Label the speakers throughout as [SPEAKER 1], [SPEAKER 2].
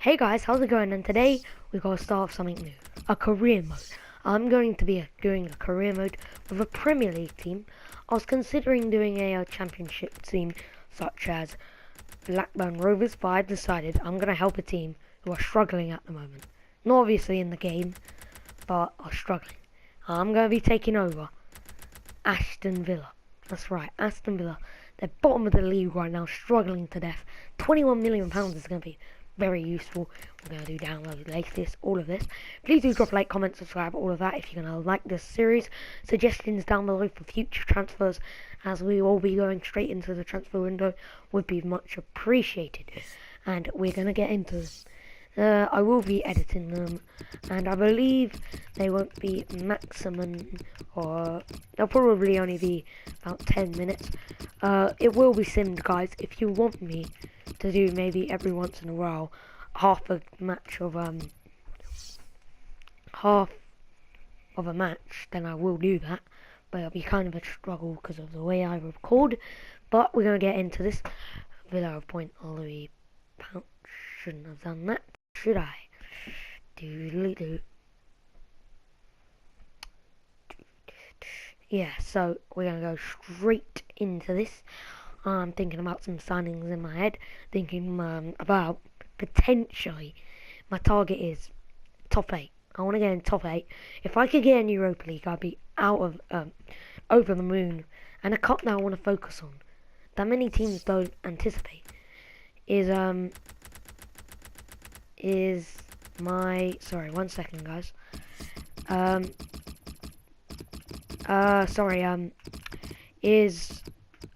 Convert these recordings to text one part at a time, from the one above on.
[SPEAKER 1] Hey guys, how's it going? And today we're going to start something new, a career mode. I'm going to be doing a career mode with a Premier League team. I was considering doing a championship team such as Blackburn Rovers, but I decided I'm going to help a team who are struggling at the moment. Not obviously in the game, but are struggling. I'm going to be taking over Aston Villa. That's right, Aston Villa. They're bottom of the league right now, struggling to death. £21 million is going to be very useful. We're going to do download, latest, all of this. Please do drop a like, comment, subscribe, all of that if you're going to like this series. Suggestions down below for future transfers, as we will be going straight into the transfer window, would be much appreciated. And we're going to get into this. I will be editing them, and I believe they won't be maximum, or they'll probably only be about 10 minutes. It will be simmed, guys. If you want me to do maybe every once in a while half a match, then I will do that, but it'll be kind of a struggle because of the way I record. But we're going to get into this. Villa of Point Ollie Pouch. Shouldn't have done that, should I? Doodly-doo. Yeah, so we're going to go straight into this. I'm thinking about some signings in my head, thinking about potentially, my target is top 8. I want to get in top 8. If I could get in Europa League, I'd be out of over the moon. And a cup that I want to focus on, that many teams don't anticipate, is my, sorry, 1 second guys, is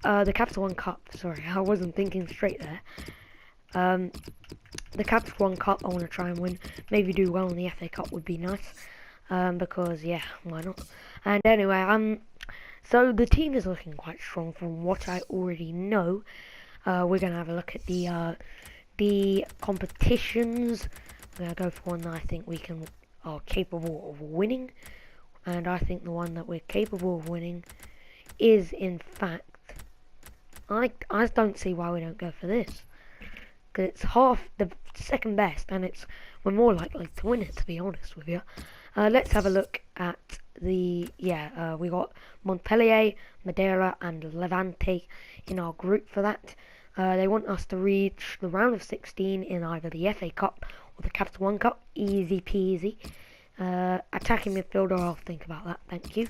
[SPEAKER 1] the Capital One Cup. Sorry, I wasn't thinking straight there. The Capital One Cup I want to try and win. Maybe do well in the FA Cup would be nice. Because yeah, why not? And anyway, so the team is looking quite strong from what I already know. We're gonna have a look at the competitions. We're gonna go for one that I think we are capable of winning, and I think the one that we're capable of winning is, in fact, I don't see why we don't go for this, because it's half the second best, and we're more likely to win it, to be honest with you. Let's have a look at we got Montpellier, Madeira, and Levante in our group for that. They want us to reach the round of 16 in either the FA Cup or the Capital One Cup. Easy peasy. Attacking midfielder, I'll think about that, thank you.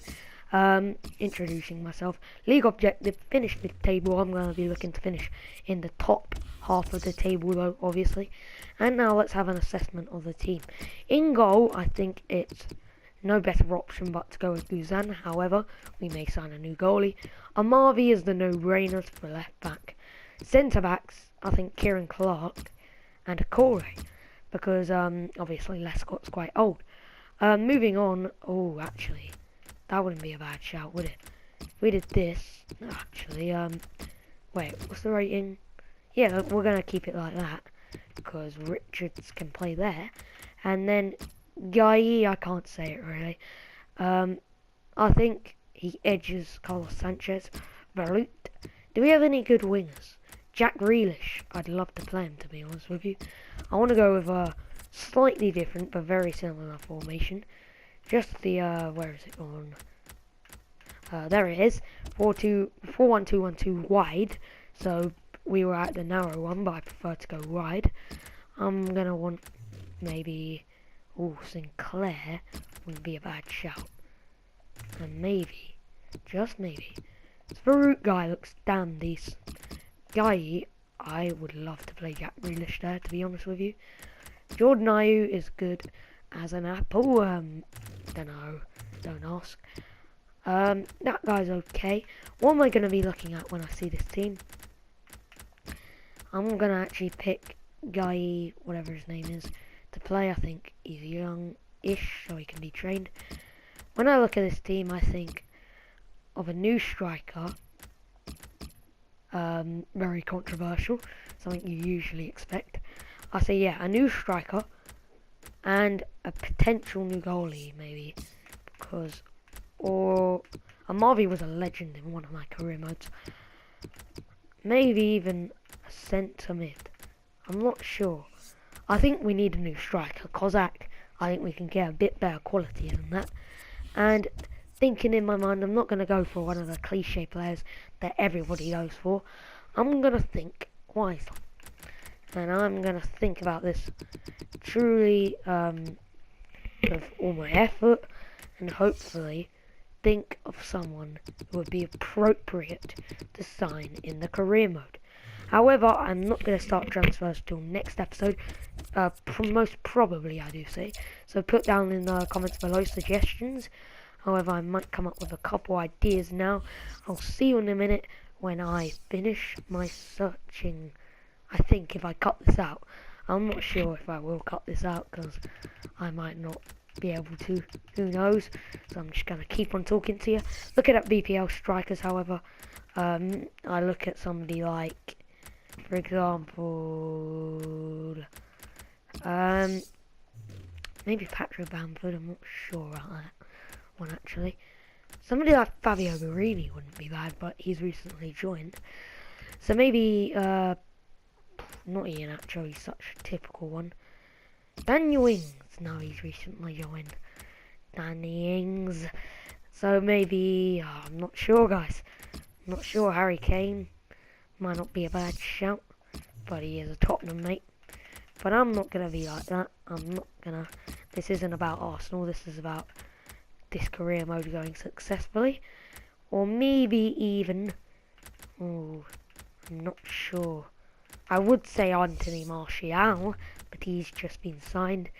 [SPEAKER 1] Introducing myself. League objective, finish mid-table. I'm going to be looking to finish in the top half of the table though, obviously. And now let's have an assessment of the team. In goal, I think it's no better option but to go with Guzan. However, we may sign a new goalie. Amavi is the no-brainers for left back. Centre backs, I think Kieran Clark and Akore, because obviously Lescott's quite old. Moving on, oh actually, that wouldn't be a bad shout, would it? If we did this, actually, wait, what's the rating? Yeah, we're gonna keep it like that, because Richards can play there. And then Guy, I can't say it really. I think he edges Carlos Sanchez. Varut. Do we have any good wingers? Jack Grealish, I'd love to play him, to be honest with you. I want to go with a slightly different but very similar formation. Just the, where is it on? There it is. 4-1-2-1-2 wide. So we were at the narrow one, but I prefer to go wide. I'm going to want maybe, Sinclair wouldn't be a bad shout. And maybe, just maybe, this Varut guy looks damn decent. Guy, I would love to play Jack Grealish there, to be honest with you. Jordan Ayew is good as an apple. Don't know, don't ask. That guy's okay. What am I going to be looking at when I see this team? I'm going to actually pick Guy, whatever his name is, to play. I think he's young-ish, so he can be trained. When I look at this team, I think of a new striker. Very controversial, something you usually expect. I say, yeah, a new striker and a potential new goalie, maybe, because, or Amavi was a legend in one of my career modes. Maybe even a centre mid. I'm not sure. I think we need a new striker. Kozak, I think we can get a bit better quality than that. And thinking in my mind, I'm not going to go for one of the cliche players that everybody goes for. I'm going to think wisely. And I'm going to think about this truly with all my effort, and hopefully think of someone who would be appropriate to sign in the career mode. However, I'm not going to start transfers till next episode. Most probably, I do say. So put down in the comments below suggestions. However, I might come up with a couple ideas now. I'll see you in a minute when I finish my searching. I think if I cut this out, I'm not sure if I will cut this out because I might not be able to. Who knows? So I'm just going to keep on talking to you. Looking at BPL strikers, however, I look at somebody like, for example, maybe Patrick Bamford. I'm not sure about that one actually. Somebody like Fabio Borini wouldn't be bad, but he's recently joined. So maybe not Ian Acho, he's such a typical one. Daniel Ings, no, he's recently joined. Danny Ings. So maybe, I'm not sure, guys. I'm not sure. Harry Kane might not be a bad shout, but he is a Tottenham mate. But I'm not going to be like that. I'm not going to. This isn't about Arsenal. This is about this career mode going successfully. Or maybe even. Oh, I'm not sure. I would say Anthony Martial, but he's just been signed.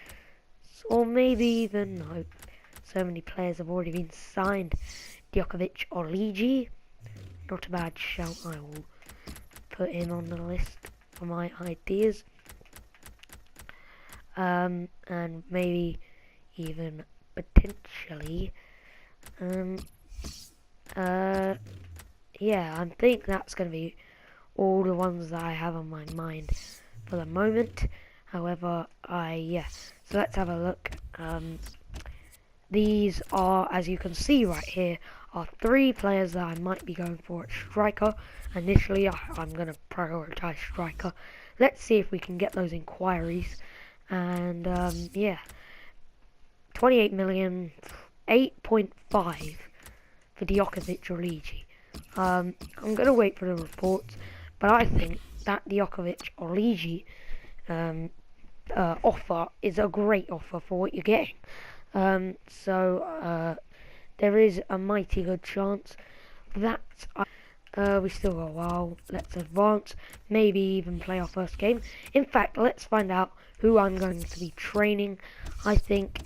[SPEAKER 1] Or maybe even, no, so many players have already been signed. Djokovic Origi, not a bad shout. I will put him on the list for my ideas. And maybe even potentially, yeah, I think that's going to be all the ones that I have on my mind for the moment. However, so let's have a look. These are, as you can see right here, are 3 players that I might be going for at striker. Initially, I'm going to prioritise striker. Let's see if we can get those inquiries. And yeah, 28 million, 8.5 for Djokovic Origi. I'm going to wait for the reports, but I think that Djokovic Origi offer is a great offer for what you're getting. So there is a mighty good chance that we still got a while. Let's advance, maybe even play our first game. In fact, let's find out who I'm going to be training. I think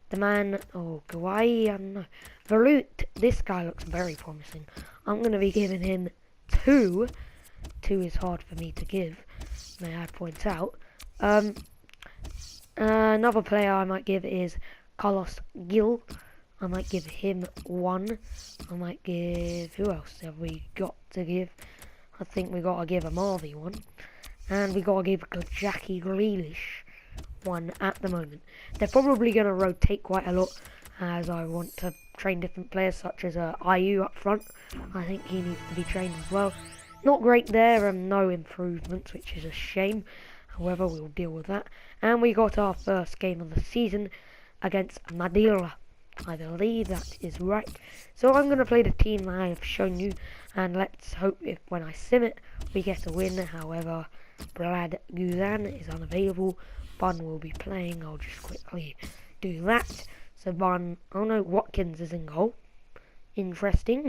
[SPEAKER 1] the man, Gawai, I don't know, Varut, this guy looks very promising. I'm going to be giving him 2. 2 is hard for me to give, may I point out. Another player I might give is Carlos Gil. I might give him 1. I might give, who else have we got to give? I think we got to give a Marvy 1. And we got to give Jackie Grealish 1 at the moment. They're probably going to rotate quite a lot, as I want to train different players such as IU up front. I think he needs to be trained as well. Not great there, and no improvements, which is a shame. However, we'll deal with that. And we got our first game of the season against Madeira. I believe that is right. So I'm going to play the team that I have shown you, and let's hope if when I sim it, we get a win. However, Brad Guzan is unavailable. Bun will be playing. I'll just quickly do that. So Bun, oh no, Watkins is in goal. Interesting.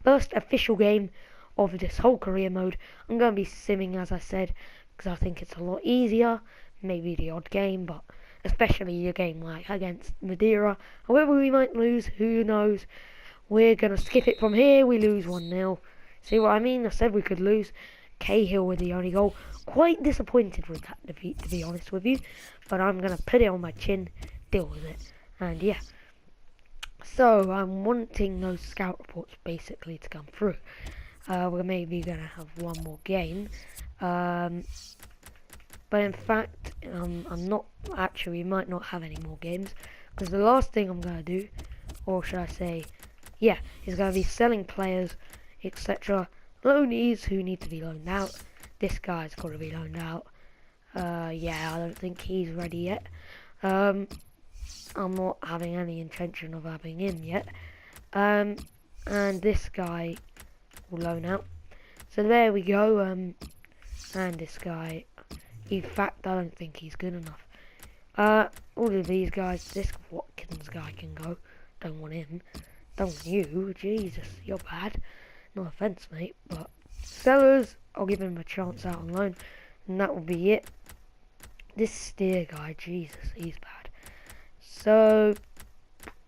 [SPEAKER 1] First official game of this whole career mode. I'm going to be simming, as I said, because I think it's a lot easier. Maybe the odd game, but especially a game like against Madeira. However, we might lose, who knows. We're going to skip it from here. We lose 1-0. See what I mean? I said we could lose. Cahill with the only goal. Quite disappointed with that defeat, to be honest with you. But I'm going to put it on my chin, deal with it. And yeah. So I'm wanting those scout reports basically to come through. We're maybe going to have one more game. But in fact, I'm not, actually, we might not have any more games. Because the last thing I'm going to do, or should I say, yeah, is going to be selling players, etc. Loanees who need to be loaned out. this guy's got to be loaned out. Yeah, I don't think he's ready yet. I'm not having any intention of having him yet. And this guy will loan out. So there we go. And this guy, in fact, I don't think he's good enough. All of these guys, this Watkins guy can go. Don't want him. Don't want you. Jesus, you're bad. No offence, mate, but sellers, I'll give him a chance out on loan, and that will be it. This Steer guy, Jesus, he's bad. So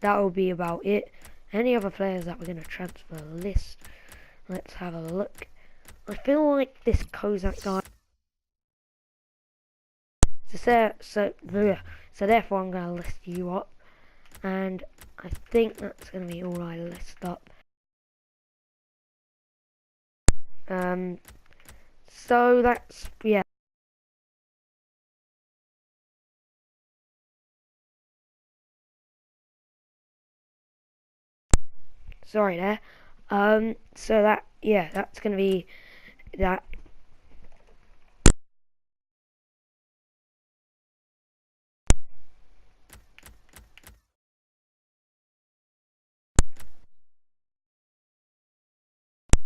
[SPEAKER 1] that will be about it. Any other players that we're going to transfer list? Let's have a look. I feel like this Kozak guy. So therefore I'm going to list you up, and I think that's going to be all I list up. So that's, yeah. Sorry there. So that, yeah, that's going to be that.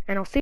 [SPEAKER 1] And I'll see